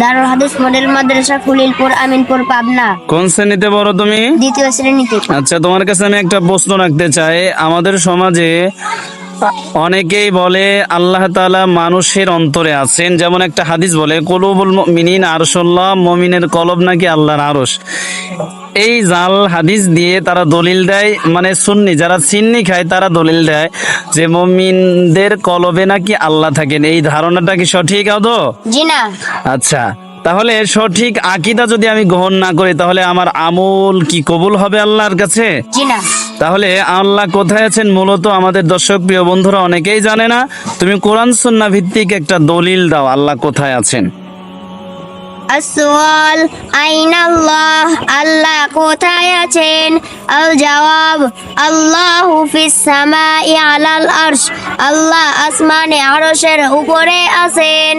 দারুল হাদিস মডেল মাদ্রাসা কুলিলপুর আমিনপুর পাবনা। কোন শ্রেণীতে পড়ো তুমি? দ্বিতীয় শ্রেণীতে। আচ্ছা, তোমার কাছে আমি একটা প্রশ্ন রাখতে চাই। আমাদের সমাজে অনেকেই বলে আল্লাহ তাআলা মানুষের অন্তরে আছেন, যেমন একটা হাদিস বলে কুলুবুল মুমিনিন আরশুল্লাহ, মুমিনের কলব নাকি আল্লাহর আরশ। এই জাল হাদিস দিয়ে তারা দলিল দেয়, মানে সুন্নি যারা সিন্নি খায় তারা দলিল দেয় যে মুমিনদের কলবে নাকি আল্লাহ থাকেন। এই ধারণাটা কি সঠিক আদৌ? জি না। আচ্ছা, তাহলে সঠিক আকীদা যদি আমি গ্রহণ না করি তাহলে আমার আমল কি কবুল হবে আল্লাহর কাছে? জি না। তাহলে আল্লাহ কোথায় আছেন মূলত আমাদের দর্শক প্রিয় বন্ধুরা অনেকেই জানে না। তুমি কোরআন সুন্নাহ ভিত্তিক একটা দলিল দাও আল্লাহ কোথায় আছেন। আসওয়াল আইনাল্লাহ, আল্লাহ কোথায় আছেন? আল জবাব আল্লাহু ফিস সামাই আলাল আরশ, আল্লাহ আসমানে আরশের উপরে আছেন।